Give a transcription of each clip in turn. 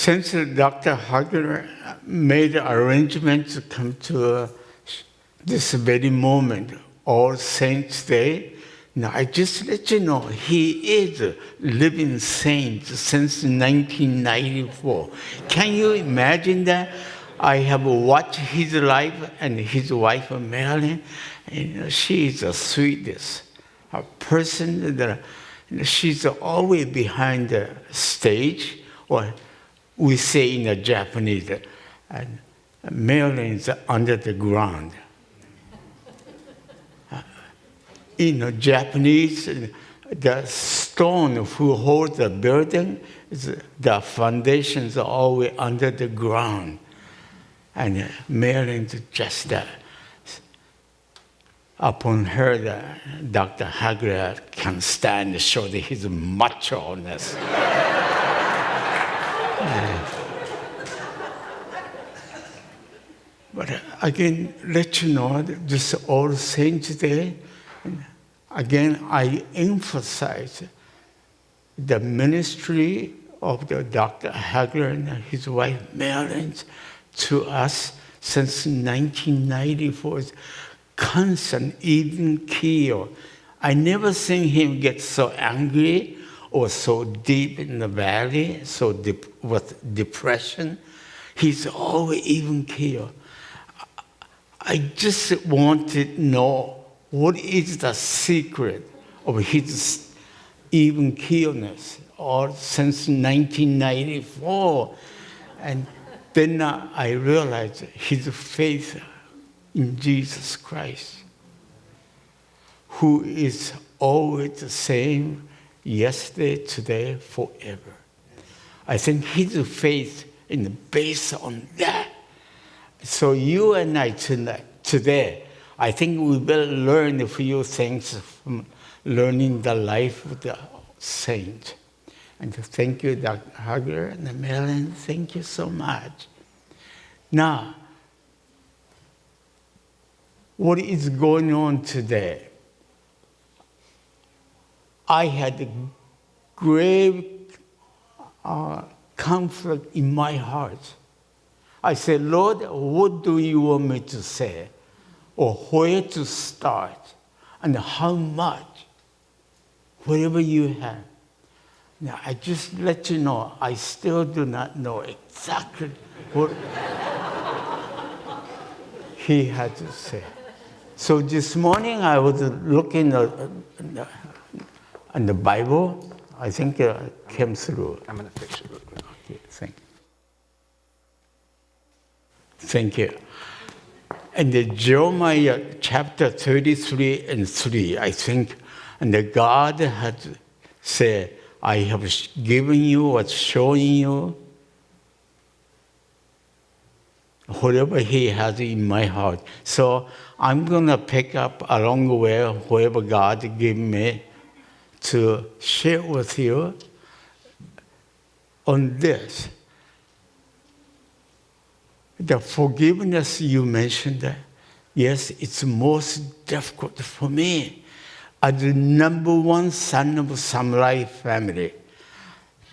Since Dr. Hagler made arrangements to come to this very moment, All Saints Day, now I just let you know, he is a living saint since 1994. Can you imagine that? I have watched his life and his wife, Marilyn, and she is the sweetest a person that she's always behind the stage, or we say in the Japanese, and Marilyn's under the ground. In Japanese, the stone who holds the building, the foundations are always under the ground. And Marilyn's just upon her, Dr. Hagler can stand to show his macho-ness. But again, let you know, this All Saints Day, again, I emphasize the ministry of the Dr. Hagler and his wife Marilyn to us since 1994. Constant, even keel. I never seen him get so angry or so deep in the valley, so deep with depression. He's always even keel. I just want to know what is the secret of his even keelness, or since 1994. And then I realized his faith in Jesus Christ, who is always the same, yesterday, today, forever. I think his faith is based on that. So you and I today, I think we will learn a few things from learning the life of the saint. And thank you, Dr. Hagler and Marilyn. Thank you so much. Now, what is going on today? I had a grave conflict in my heart. I said, Lord, what do you want me to say? Or where to start? And how much? Whatever you have. Now, I just let you know, I still do not know exactly what he had to say. So this morning I was looking at the Bible. I think it came through. I'm going to fix it real quick. Okay, thank you. Thank you. And the Jeremiah chapter 33 and 3, I think, and the God had said, I have given you what's showing you whatever he has in my heart. So I'm going to pick up along the way whatever God gave me to share with you on this. The forgiveness you mentioned, yes, it's most difficult for me. As the number one son of Samurai family,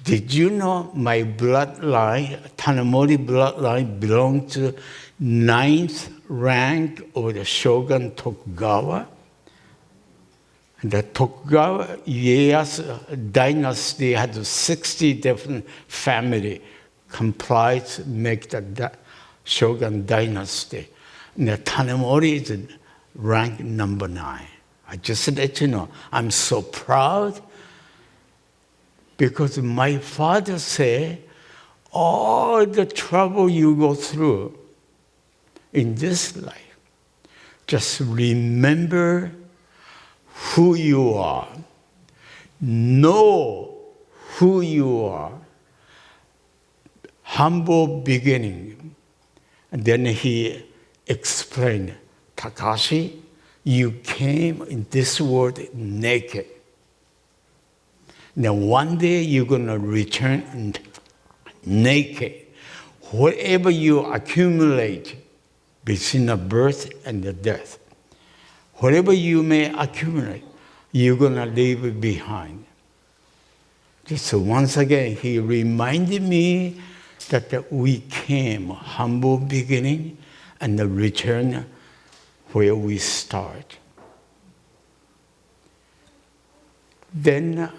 did you know my bloodline, Tanamori bloodline, belonged to 9th rank of the Shogun Tokugawa? The Tokugawa Ieyasu dynasty had 60 different families comprised to make the Shogun dynasty. And the Tanemori is ranked number 9. I just let you know, I'm so proud because my father said, all the trouble you go through in this life, just remember who you are. Know who you are. Humble beginning. And then he explained, Takashi, you came in this world naked. Now one day you're going to return naked. Whatever you accumulate between the birth and the death, whatever you may accumulate, you're going to leave behind. Just once again, he reminded me that we came humble beginning and the return where we start. Then,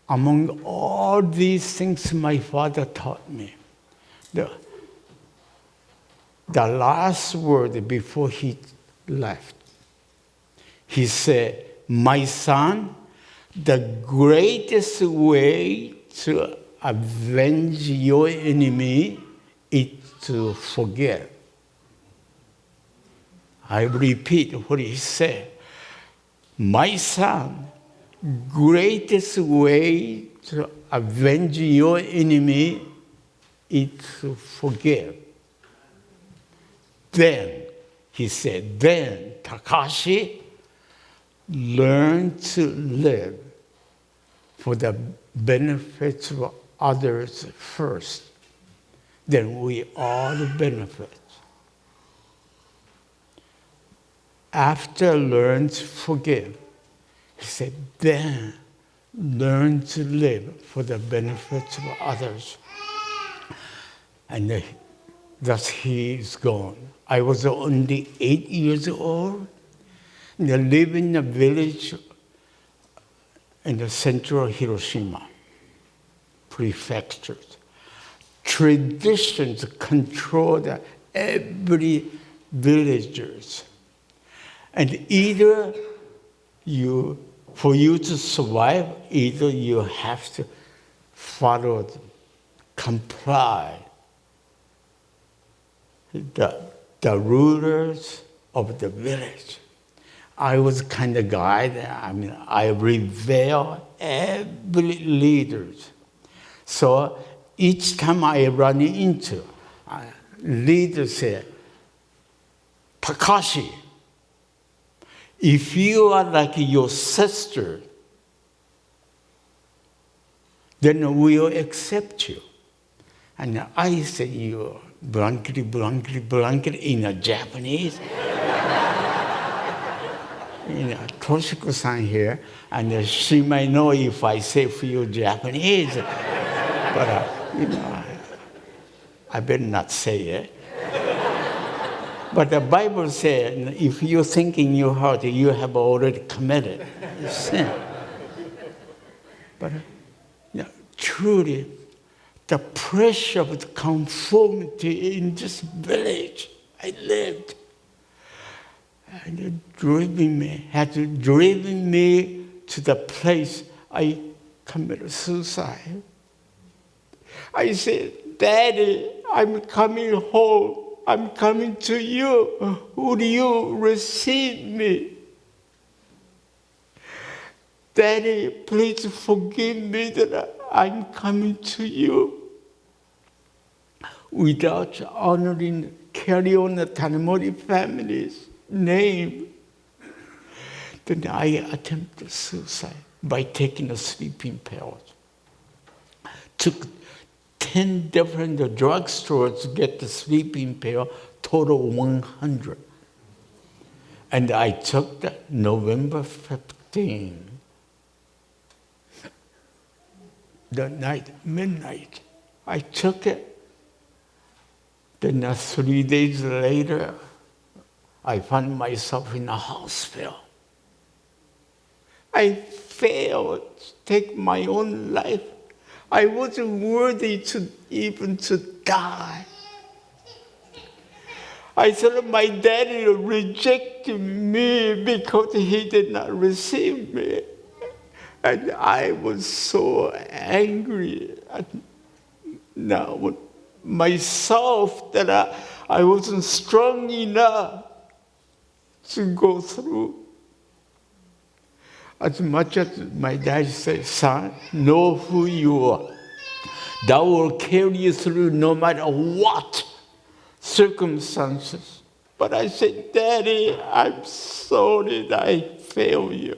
among all these things my father taught me, the last word before he left, he said, my son, the greatest way to avenge your enemy is to forget. I repeat what he said. My son, greatest way to avenge your enemy is to forgive. Then, he said, then, Takashi, learn to live for the benefits of others first. Then we all benefit. After learn to forgive, he said, then learn to live for the benefits of others. And thus he is gone. I was only 8 years old. I lived in a village in the central Hiroshima prefecture. Traditions controlled every villagers. And either for you to survive, either you have to follow, comply the rulers of the village. I was kind of guy that, I revere every leaders. So each time I run into, leader said, Takashi, if you are like your sister, then we'll accept you. And I said, you blankety, in a Japanese. Toshiko-san here, and she might know if I say for you Japanese, but I better not say it. But the Bible said, if you think in your heart, you have already committed sin. But truly, the pressure of the conformity in this village I lived, and it had driven me to the place I committed suicide. I said, Daddy, I'm coming home. I'm coming to you. Would you receive me? Daddy, please forgive me that I'm coming to you. Without honoring, carry on the Tanemori family's name, then I attempted suicide by taking a sleeping pills. Took 10 different drugstores to get the sleeping pill, total 100. And I took that November 15, the night, midnight. I took it. Then 3 days later, I found myself in a hospital. I failed to take my own life. I wasn't worthy to even to die. I thought my daddy rejected me because he did not receive me. And I was so angry at now myself that I wasn't strong enough to go through. As much as my dad said, son, know who you are. That will carry you through no matter what circumstances. But I said, Daddy, I'm sorry that I failed you.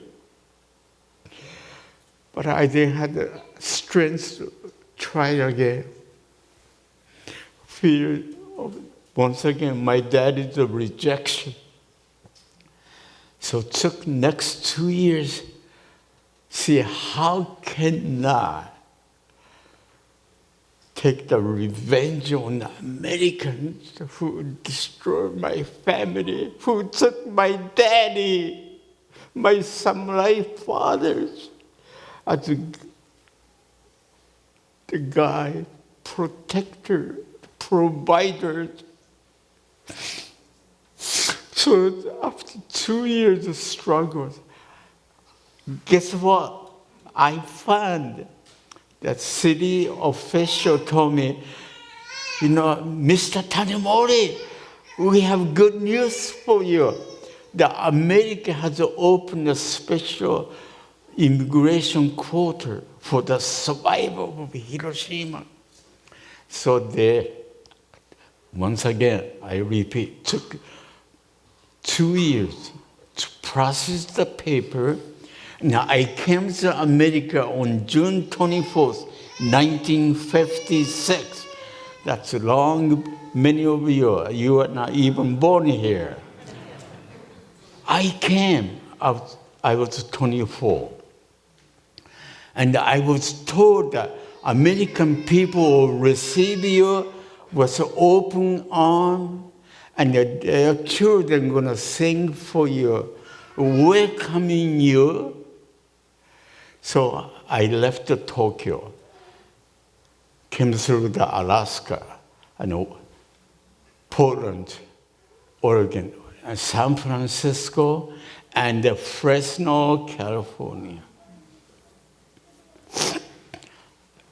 But I didn't have the strength to try again. Fear of, once again, my daddy's rejection. So it took next 2 years. See, how can I take the revenge on the Americans who destroyed my family, who took my daddy, my samurai fathers, as the guy, protector, provider. So after 2 years of struggles, guess what? I found that city official told me, you know, Mr. Tanimori, we have good news for you. The America has opened a special immigration quota for the survival of Hiroshima. So they, once again, I repeat, took 2 years to process the paper. Now, I came to America on June 24th, 1956. That's long, many of you are not even born here. I came, I was 24. And I was told that American people will receive you with open arms, and their children are going to sing for you, welcoming you. So I left Tokyo, came through the Alaska, and Portland, Oregon, and San Francisco, and Fresno, California.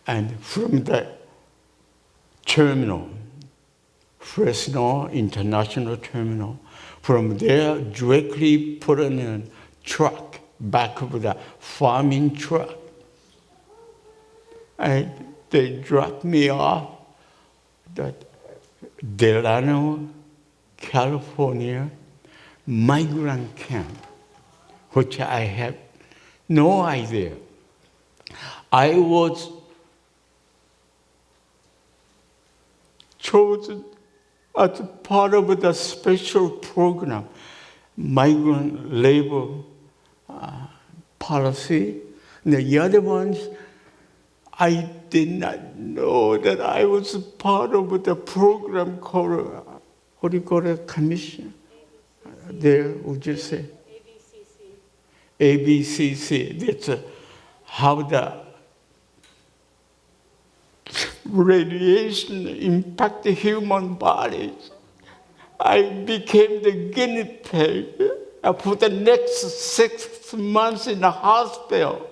And from the terminal, Fresno International Terminal, from there directly put in a truck, back of the farming truck. And they dropped me off at Delano, California, migrant camp, which I had no idea. I was chosen as part of the special program, migrant labor policy. And the other ones, I did not know that I was part of the program called, what do you call it, commission? There, would you say? ABCC. That's how the radiation impact the human bodies. I became the guinea pig for the next 6 months in the hospital.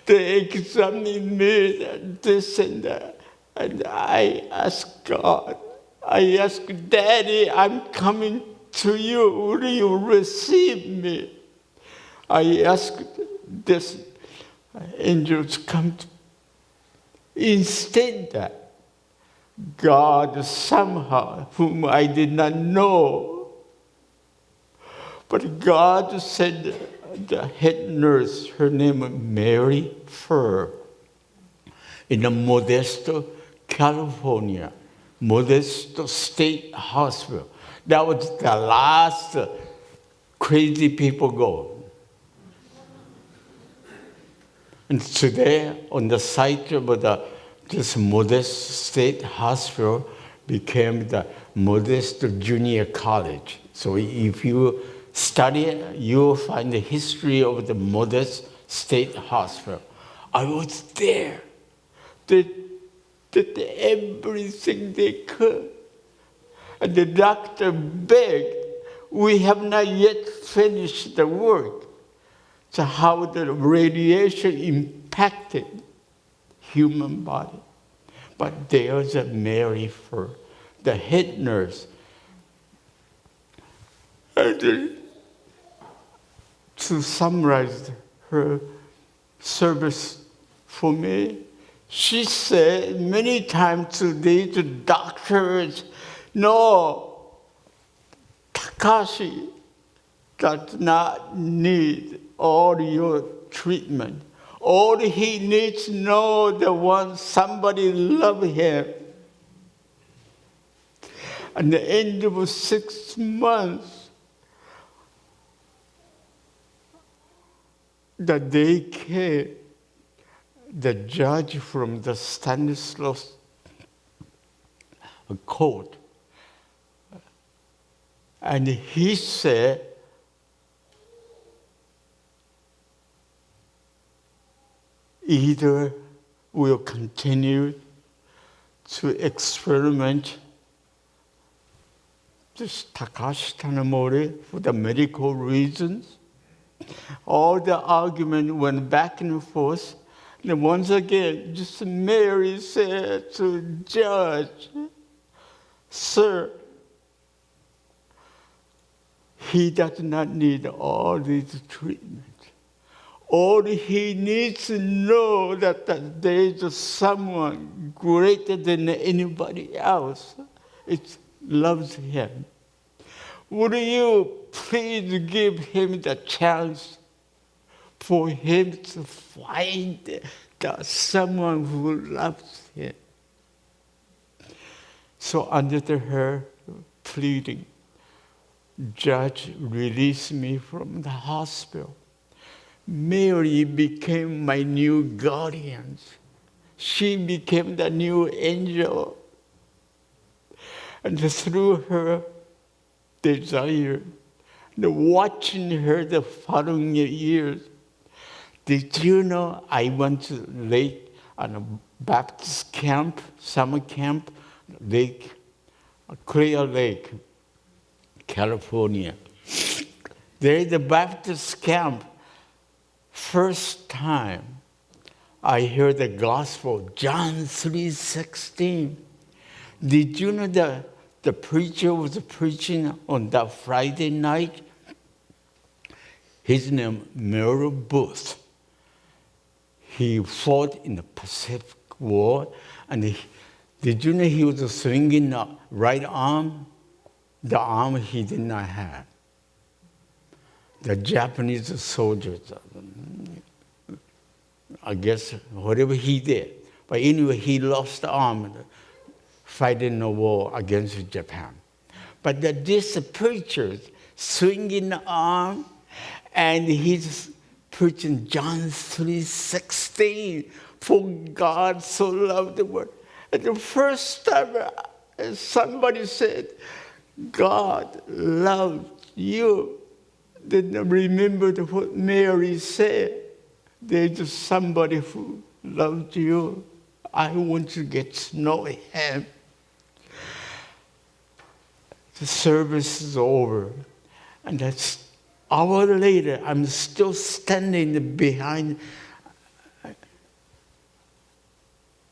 They examined me, this and that. And I asked God, I asked, Daddy, I'm coming to you. Will you receive me? I asked this angel to come to. Instead, that God somehow, whom I did not know, but God said, the head nurse, her name was Mary Furr, in the Modesto, California, Modesto State Hospital. That was the last crazy people go. And today, on the site of this Modesto State Hospital became the Modesto Junior College. So if you study, you'll find the history of the Modest State Hospital. I was there. They did everything they could. And the doctor begged, we have not yet finished the work. So how the radiation impacted human body. But there's a Mary for the head nurse. And to summarize her service for me, she said many times today to doctors, no, Takashi does not need all your treatment. All he needs to know that somebody love him. At the end of 6 months, the day came, the judge from the Stanislaus court, and he said, either we'll continue to experiment this Takashi Tanimori for the medical reasons. All the argument went back and forth. And once again, just Mary said to the judge, sir, he does not need all this treatment. All he needs to know that there is someone greater than anybody else. It loves him. Would you please give him the chance for him to find someone who loves him? So under her pleading, judge released me from the hospital. Mary became my new guardian. She became the new angel. And through her desire, and watching her the following years, did you know I went to lake on a Baptist camp, summer camp, lake, Clear Lake, California. There's a Baptist camp. First time I heard the gospel, John 3:16. Did you know that the preacher was preaching on that Friday night? His name, Merrill Booth. He fought in the Pacific War, and did you know he was swinging the right arm? The arm he did not have. The Japanese soldiers, I guess, whatever he did. But anyway, he lost the arm fighting the war against Japan. But this preacher swinging the arm, and he's preaching John 3:16, for God so loved the world. And the first time somebody said, God loved you, then remember what Mary said. There's somebody who loved you. I want to get to know him. The service is over. And that's an hour later, I'm still standing behind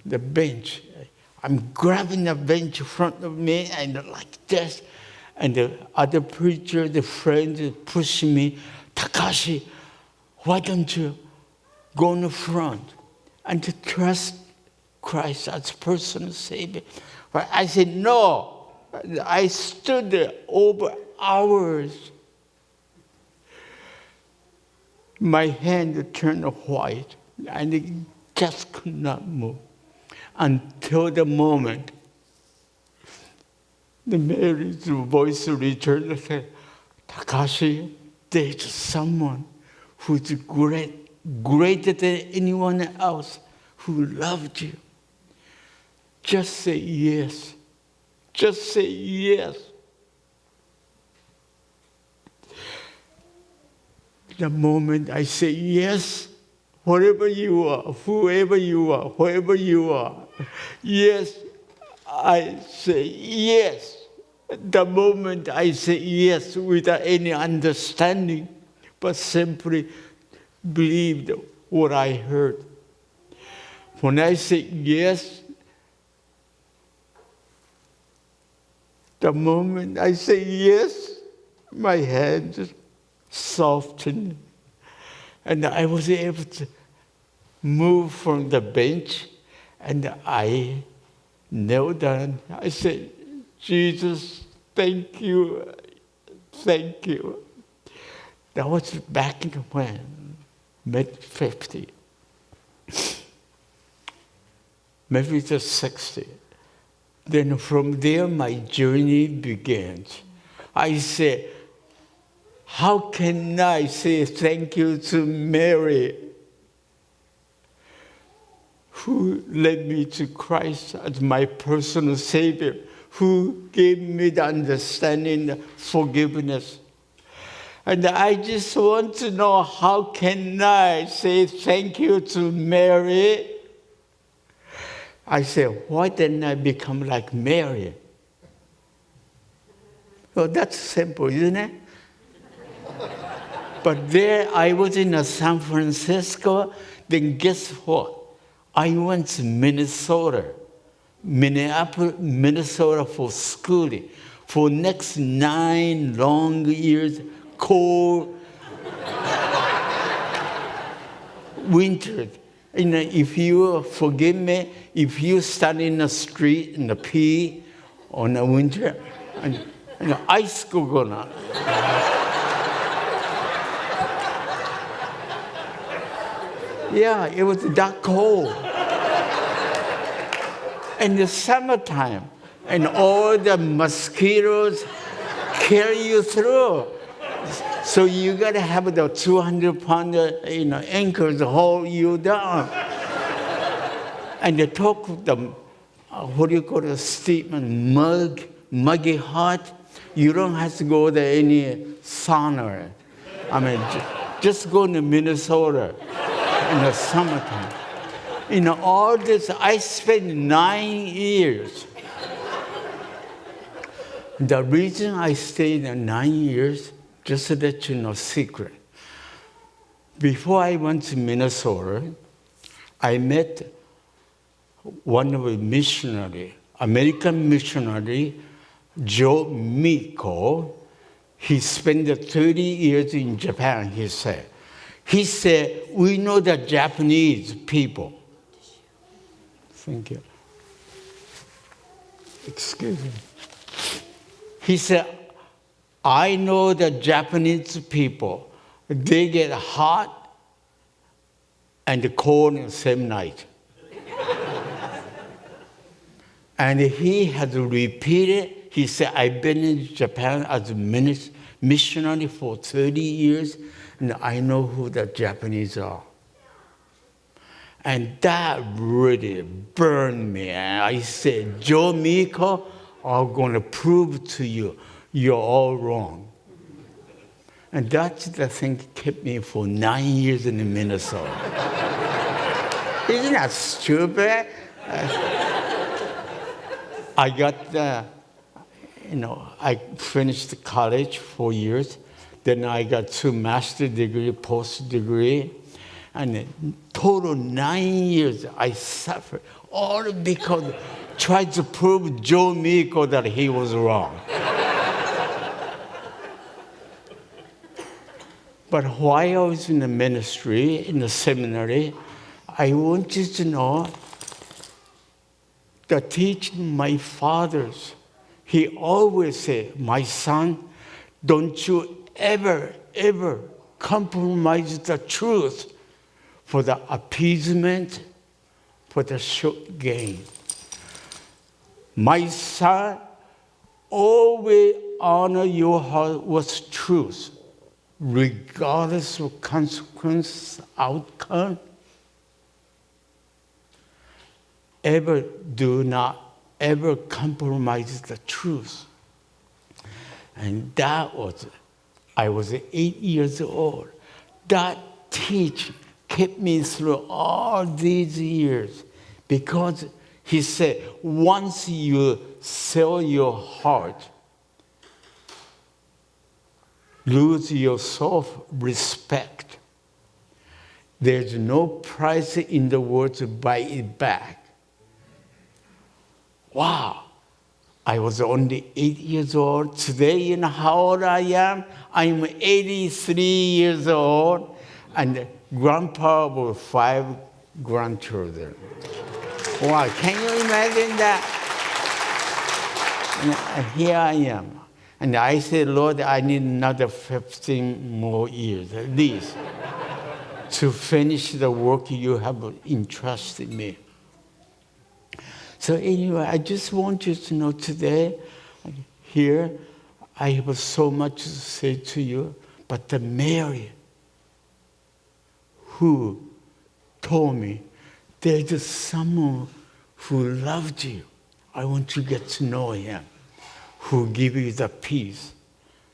the bench. I'm grabbing the bench in front of me and like this. And the other preacher, the friend, is pushing me. Takashi, why don't you go in the front and to trust Christ as personal Savior? But I said, no. I stood there over hours. My hand turned white, and it just could not move until the moment the Mary's voice returned and said, Takashi, there's someone who's greater than anyone else who loved you. Just say yes. Just say yes. The moment I say yes, wherever you are, whoever you are, wherever you are, yes, I say yes. The moment I say yes without any understanding, but simply believed what I heard. When I say yes, the moment I say yes, my hands softened, and I was able to move from the bench, and I knelt down. I said, Jesus, thank you, thank you. That was back in when, mid-50, maybe just 60. Then from there, my journey began. I said, how can I say thank you to Mary, who led me to Christ as my personal Savior, who gave me the understanding, the forgiveness. And I just want to know, how can I say thank you to Mary? I said, why didn't I become like Mary? Well, that's simple, isn't it? But there I was in San Francisco, then guess what? I went to Minnesota, Minneapolis, Minnesota for schooling. For next 9 long years, cold winter. You know, if you forgive me, if you stand in the street in the pee on the winter, and ice go on. Yeah, it was that cold. In the summertime, and all the mosquitoes carry you through. So you got to have the 200-pound, anchors hold you down. And they talk the, what do you call it, statement, muggy hot. You don't have to go to any sauna. I mean, just go to Minnesota in the summertime. All this, I spent 9 years. The reason I stayed 9 years, just to let you know, secret. Before I went to Minnesota, I met one of the missionary, American missionary, Joe Miko. He spent 30 years in Japan, he said. He said, we know the Japanese people. Thank you. Excuse me. He said, I know the Japanese people. They get hot and cold in the same night. And he had repeated, he said, I've been in Japan as a missionary for 30 years, and I know who the Japanese are. And that really burned me. And I said, Joe Miko, I'm going to prove to you, you're all wrong. And that's the thing that kept me for 9 years in Minnesota. Isn't that stupid? I got, I finished college 4 years. Then I got 2 master's degree, post degree. And in total 9 years, I suffered. All because tried to prove Joe Miko that he was wrong. But while I was in the ministry, in the seminary, I wanted to know the teaching my fathers. He always said, my son, don't you ever, ever compromise the truth for the appeasement, for the short gain. My son, always honor your heart with truth, regardless of consequence, outcome. Do not ever compromise the truth. And that was, I was 8 years old. That teaching kept me through all these years, because he said, once you sell your heart, lose your self-respect, there's no price in the world to buy it back. Wow. I was only 8 years old. Today, you know how old I am? I'm 83 years old, and grandpa of 5 grandchildren. Wow, can you imagine that? And here I am. And I said, Lord, I need another 15 more years at least to finish the work you have entrusted me. So anyway, I just want you to know today, here, I have so much to say to you, but the Mary who told me, there's someone who loved you. I want you to get to know him, who give you the peace,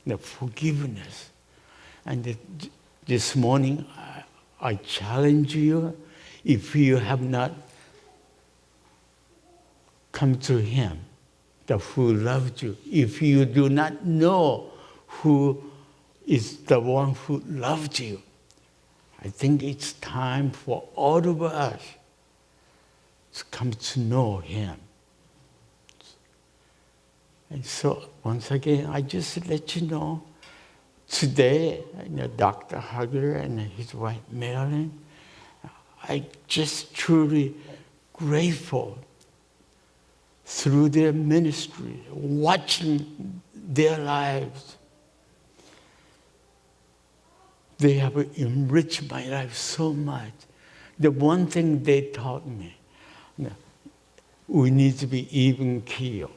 the forgiveness. And this morning, I challenge you, if you have not come to him, the who loved you, if you do not know who is the one who loved you, I think it's time for all of us to come to know him. And so, once again, I just let you know, today, Dr. Hugger and his wife, Marilyn, I just truly grateful through their ministry, watching their lives. They have enriched my life so much. The one thing they taught me, we need to be even keel.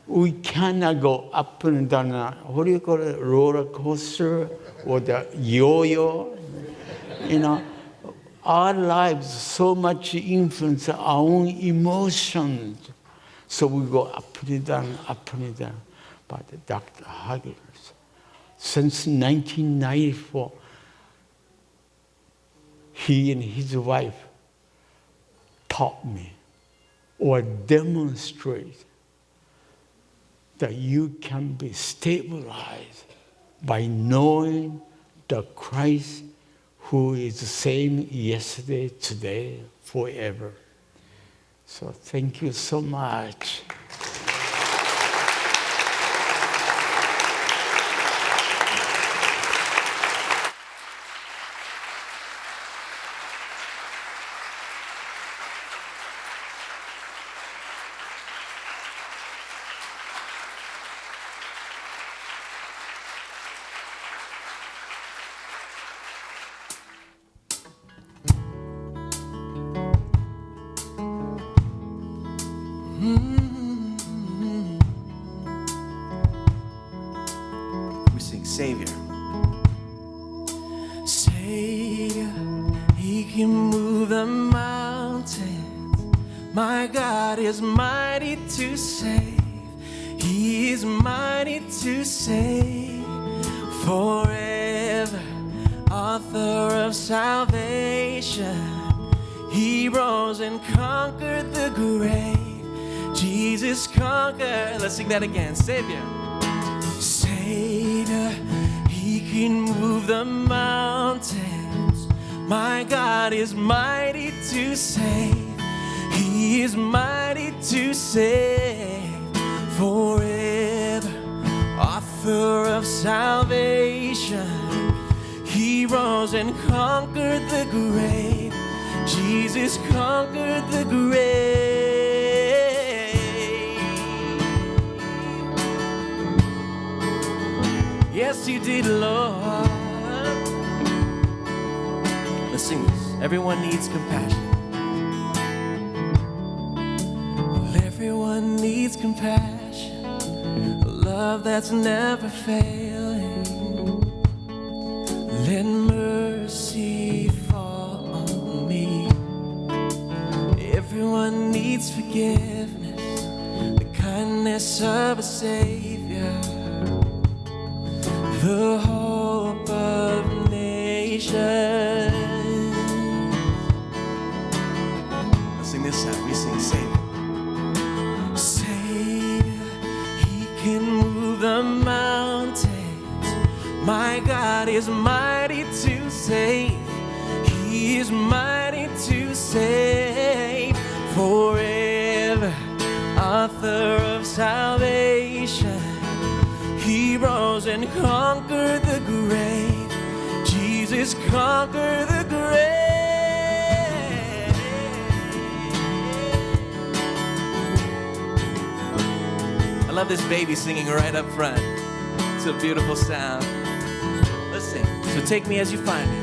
We cannot go up and down, what do you call it, roller coaster or the yo-yo? Our lives so much influence our own emotions. So we go up and down, up and down. But Dr. Huggins, since 1994, he and his wife taught me or demonstrate that you can be stabilized by knowing the Christ who is the same yesterday, today, forever. So thank you so much. We sing Savior. Savior, he can move the mountains. My God is mighty to save. He is mighty to save. Forever, author of salvation. He rose and conquered the grave. Jesus conquered. Let's sing that again. Savior. Savior, he can move the mountains. My God is mighty to save. He is mighty to save. Forever, author of salvation. He rose and conquered the grave. Jesus conquered the grave. Yes, you did, Lord. Let's sing this. Everyone needs compassion. Well, everyone needs compassion. A love that's never failing. Let mercy fall on me. Everyone needs forgiveness, the kindness of a Savior, the hope of nations. we sing Savior. Savior, He can move the mountains. My God is mighty to save. He is mighty to save forever. Author of salvation, He rose and conquered the grave. Jesus conquered the grave. I love this baby singing right up front. It's a beautiful sound. Let's sing. So take me as you find me.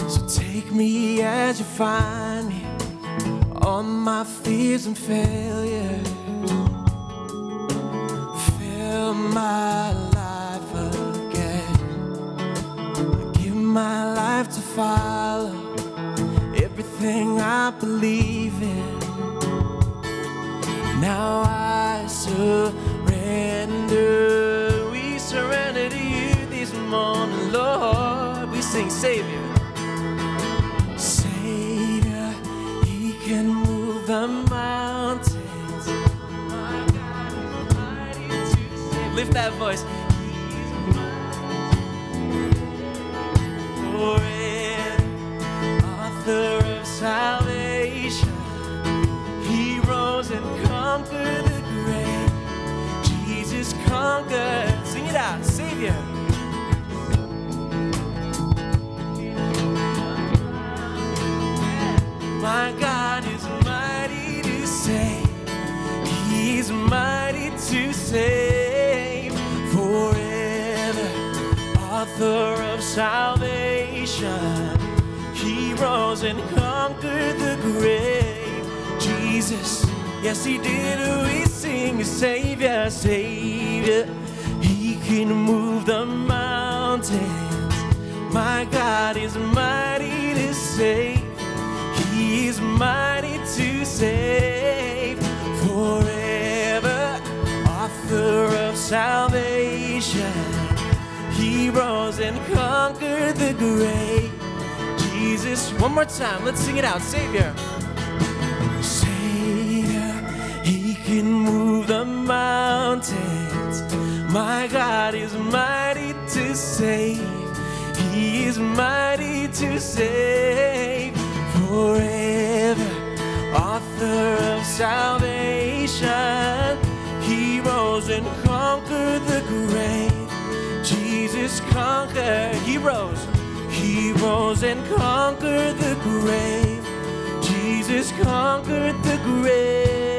So take me as you find me. All my fears and failures. Fill my life again. Give my life to follow everything I believe in. Now I surrender. We surrender to you this morning, Lord. We sing Savior. Savior, He can move the mountains. My God is mighty to save. Lift that voice. He's mighty forever. Author of salvation, He rose and conquered the grave. Jesus conquered. Sing it out, Savior. My God is mighty to save. He's mighty to save forever. Author of salvation, He rose and conquered the grave. Jesus, yes, He did. We sing Savior, Savior. He can move the mountains. My God is mighty to save. He is mighty to save forever. Author of salvation, He rose and conquered the grave. Jesus, one more time, let's sing it out. Savior. Savior, He can move the mountains. My God is mighty to save. He is mighty to save forever. Author of salvation, He rose and conquered the grave. Jesus conquered. He rose and conquered the grave. Jesus conquered the grave.